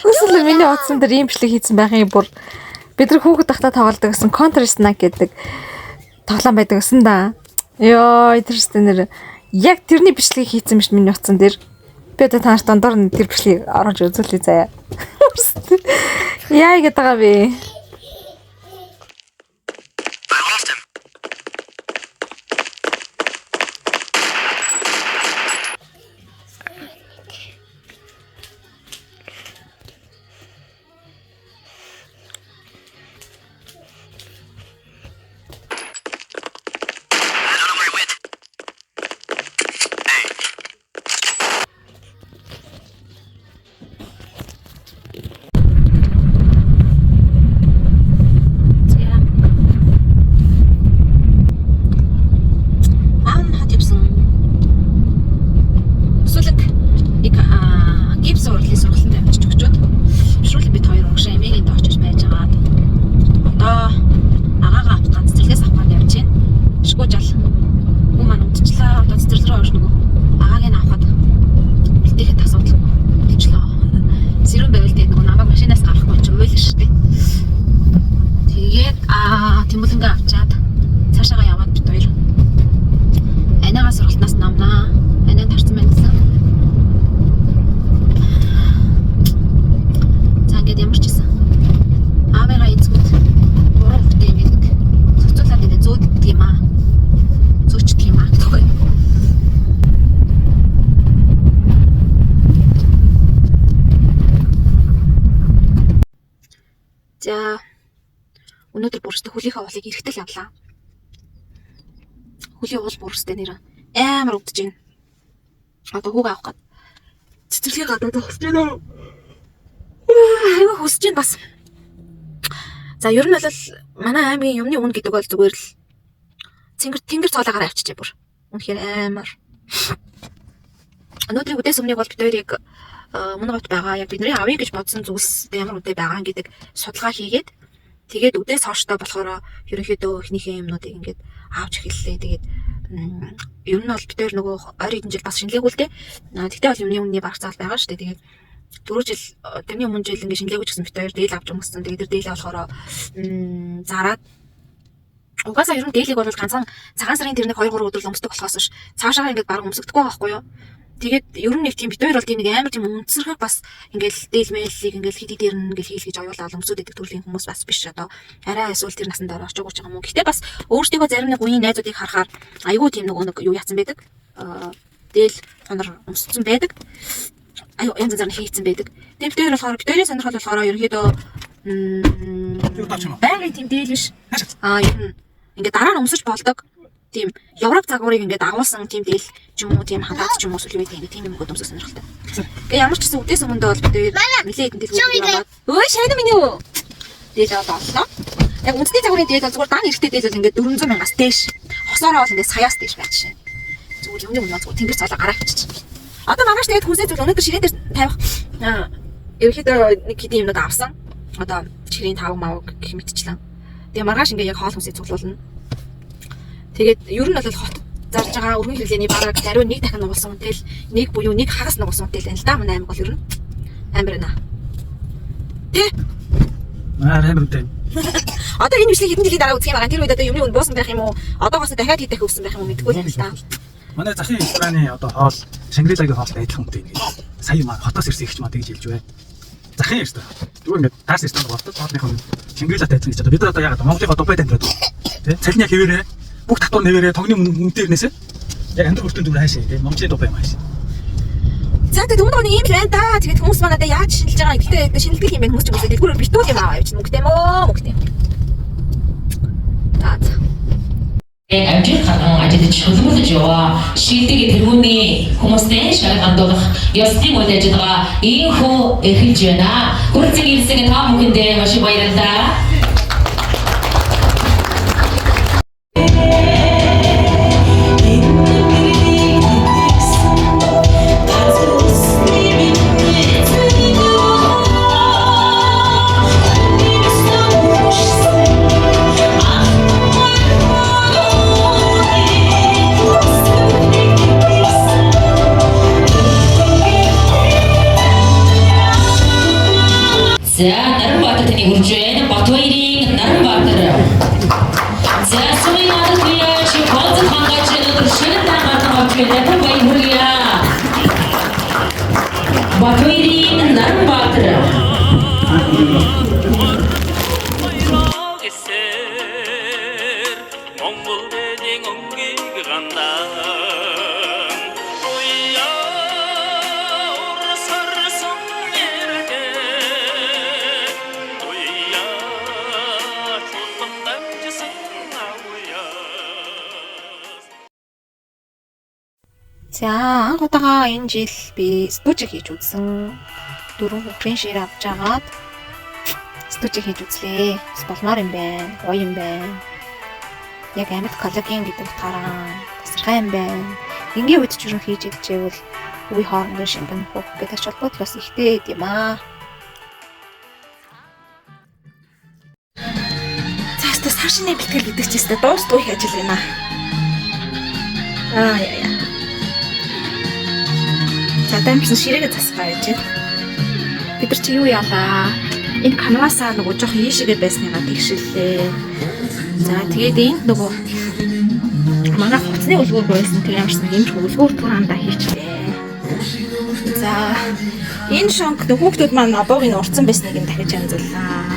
Өсөл миний утсан дээр ийм бичлэг хийсэн байхын бүр бид нар хүүхэд тахта тоглодог гэсэн Counter Strike гэдэг тоглоом байдаг гэсэн да. Йоо, тэрстэй нэр яг тэрний бичлэгийг хийсэн биш миний утсан дээр. Би одоо та нарт дондор тэр бичлэгийг оруулж үзүүлээ заяа. Яа гэдэг байгаа бэ? За өнөөдөр бүрстэй хөлийнхээ уулыг эрэхтэл явлаа. Хөлийн уул бүрстэй нэр амар өвдөж байна. Одоо хүүг авах гээд цэцэрлэгээ гадаад хөсөж байна. Айгаа хөсөж байна бас. За ер нь бол манай аймгийн юмны үн гэдэг бол зүгээр л тэнгэр цоолоогоор авчижээ бүр. Үнэхээр амар. Өнөөдрийн үдээс өмнөг бол бид хоёрыг мөн гот байгаа яг бидний авъя гэж бодсон зүйлс ямар үдэ байгаа гэдэг судалгаа хийгээд тэгээд үдээс хооштой болохоор ерөнхийдөө эхнийхээ юмнуудыг ингээд авч эхэллээ. Тэгээд ер нь бол бид хоёр нөгөө ойр хэдэн жил бас шинэлээгүй л дээ. Тэгтээ бол юмны үнний барах цаал байгаа шүү дээ. Тэгээд 4 жил тэрний өмнө жил ингээд шинэлээгүй ч гэсэн бид хоёр дээл авч өнгөсөн. Тэгээд тэр дээлээ болохоор зараад угаасаа ер нь дээлийг бол ганцхан цагаан сарын тэр нэг 2-3 өдөр л өмсдөг болохоос ш цаашаа ингээд баг өмсөхдөггүй байхгүй юу. Тэгээд ер нь нэг тийм бид хоёр бол тийм нэг амар тийм үнцэрхэг бас ингээл дээл мэйллийг ингээл хидий дээр нь ингээл хийл гэж оюулаад өмсөд идэг төрлийн хүмүүс бас биш одоо арай эсвэл тэр насанд орж байгаа юм уу. Гэхдээ бас өөрсдийгөө зарим нэг үеийн найзуудыг харахаар айгүй тийм нэг юу яатсан байдаг. Дээл хонор өмссөн байдаг. Янз янзаар хийцэн байдаг. Тэгээд бид хоёр болохоор бид хоёрын сонирхол болохоор ерөнхийдөө байнгын тийм дээл биш. Ер нь ингээд дараа нь өмсөж болдог. Тийм Европ загварыг ингээд агуулсан тийм дээл ч юм уу тийм хандаад ч юм уу сүлээ байдаг тийм юм өгөөд өмсөх сонирхолтой. Тэгээ ямар ч гэсэн үдээс өмнө бол бид нэлээд хэдэн дээл өгөөд өө шайд минь юу дээл аваад оллоо. Яг үндэсний загварын дээл бол зүгээр даан эрэхтэй дээл бол ингээд 400 мянгаас дээш. Хосоороо бол ингээд саяас дээш байж шээ. Зүгээр юмны өмнө зүгээр тэнгэр цаалаа гараа хичиж. Одоо маргааш тэгээд хүнсээ зүйл өнөөдөр ширээн дээр тавих ерөөхдөө нэг хэдийн юмнууд авсан. Одоо ширээн 5 мав гэх мэтчлэн. Тэгээ маргааш ингээд яг хоол хүнсээ цуглуулна. Тэгээд ер нь бол хот зарж байгаа өргөн хэрэглээний бараг ариун нэг дахин нугалсан үнэтэл нэг буюу нэг хагас нугалсан үнэтэл байна л да манай аймаг бол ер нь амар байна. Тэ? Амар үнэтэй. Одоо энэ бичлэг хэдэн жилийн дараа үзэх юм байгаа. Тэр үед одоо юмны үн буусан байх юм уу? Одоогоос дахиад хийх өгсөн байх юм уу мэдэхгүй юм л да. Манай засгийн рестораны одоо хоол Шангрилагийн хоолтой адилхан үнэтэй ингээд сая маа хотоос ирсэн их ч маа тэгж хэлж байна. Захын ресторан. Зүгээр ингээд таарс ресторан болдог. Хоолныхоо Шангрилагтай адилхан гэж одоо бид нар одоо яг Монголын Дубайд амьдраад тий цалинyaa хэвээрээ бүх татвар нэвээрээ тогны үнэтэйгнээс яг амьдрал хүртэн зүгээр хайшаа тий Монголын Дубай юм хайшаа. За тэгээд өмнө нь ийм л байна да. Тэгээд хүмүүс манайд яаж шинжилж байгаа юм. Гэхдээ шинэлдэг юм байна хүмүүс ч юм уу. Дэлгүүрээр битүүл юм аваа явчих мөнгөтэй мөө мөнгөтэй. Амжилт хатан ажид чөлмөлж яваа шийдэг тэрүүний хүмүүстэй шар гандуулах ёсны үйл ажиллагаа ийхүү эхэлж байна. Хүрцэн ирсэн та бүхэндээ маш баярлалаа. Ятан Баянхулия. Батуйрин Нарбатар. Монгол дэдийн өнгийг гандан уяа урсарсан нэргээ уяа чулхан дамжсан уяа. За анх удаага энэ жил би стужиг хийж үзсэн. 4 хүүхдийн шир авч агаад стужиг хийж үзлээ. Болмоор юм байна. Гоё юм байна. Яг амьд коллаген гэдэг утгаараа тасархай юм байна. Энгийн үед ч юу хийж идчихвэл үе хоорондын шингэн хөх гэдэг ач холбогдол бас ихтэй юм аа. Цаашдаа сашны бэлтгэл гэдэг ч гэсэн дуустгүй их ажил байна. Яа. За дамжсан ширээгээ засгаа гэж. Бид нар чи юу яалаа? Энэ канвасаа нөгөө жоох ийшээгээ байсныгаа тэгшиллээ. За тэгээд энд нөгөө манай хуцсны үлгүүр байсан тэр ямарсан юмч үлгүүр тураандаа хийчихлээ. За энэ шонк хүүхдүүд маань обоогийн урцсан байсныг нь дахиж амжууллаа.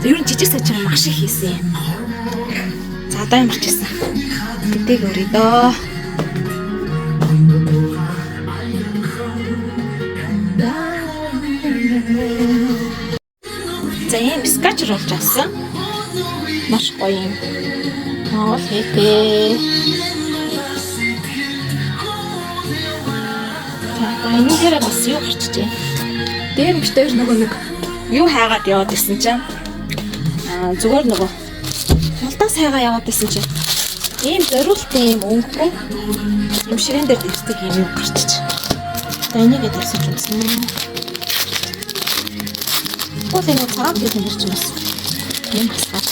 За ер нь жижиг сажиг маш их хийсэн юм. За одоо ямарч хийсэн. Тэдэг өрөдөө. За ийм скетч болж авсан. Маш гоё юм. Монгол хэлтэй. За энэ дээр бас юу гарчжээ. Дээр битээр нөгөө нэг юу хайгаад яваад ирсэн чинь зүгээр нөгөө хулдаас хайгаа яваад ирсэн чинь ийм зориултын юм өнгөгүй юм ширээн дээр дэвсдэг юм гарчиж. За энийг дэвсэж үзсэн. Бол энэ цаав гэж нэрч бас юм басгаад.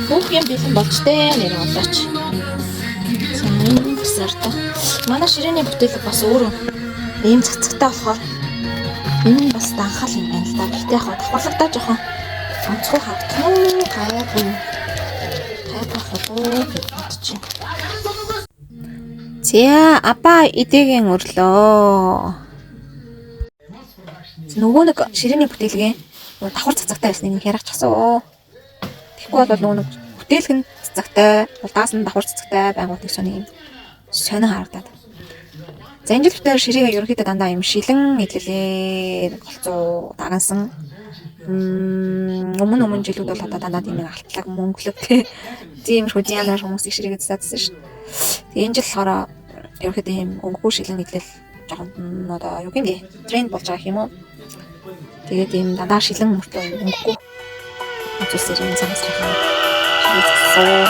Бүх юм бэлэн болчтой нэр болооч. Сайн сарта. Манай ширээний бүтээл бас өөр ийм цацагтай болохоор энэ бас данхал юм байна л да. Гэтэ яг давхарлагтаа жоохон онцгой хавдах нь гайгүй. Хайпахлаа гэж бодчих. За апа идэгийн өрлөө. Нөгөө нэг ширээний бүтээлгээ давхар цацагтай байсныг хярагчихсан. Тэгэхгүй бол нөгөө нэг бүтээлг нь цацагтай, улдаас нь давхар цацагтай байгууд их сони юм сонин харагдаад. За энэ жил бүтээр ширээгээ ерөнхийдөө дандаа юм шилэн идэлээ голцоо дагансан. Өмнө жилүүд бол одоо дандаа тийм алтлаг мөнгөлөг тиймэрхүү янаар хүмүүс их ширээгээ цацсан шүү. Тэгээ энэ жил болохоор ерөнхийдөө юм өнгөгүй шилэн идэл жоохон одоо юу гэмдэ тренд болж байгаа юм уу? Тэгээд ийм дандаа шилэн мөртөө өнгөгүй зүйлсээр энэ цаасрахаа шийдсэн.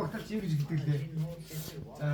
баталж юм гэж хэлдэг лээ. За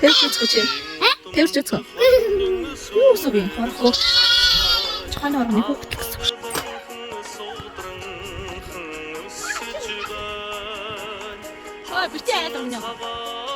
Тэрч гэж. Тэрч үзэх. Юу усаг юм? Хорхоо. Чуханы орны хүүхэд гэсэн. Ой, битээ яа даа.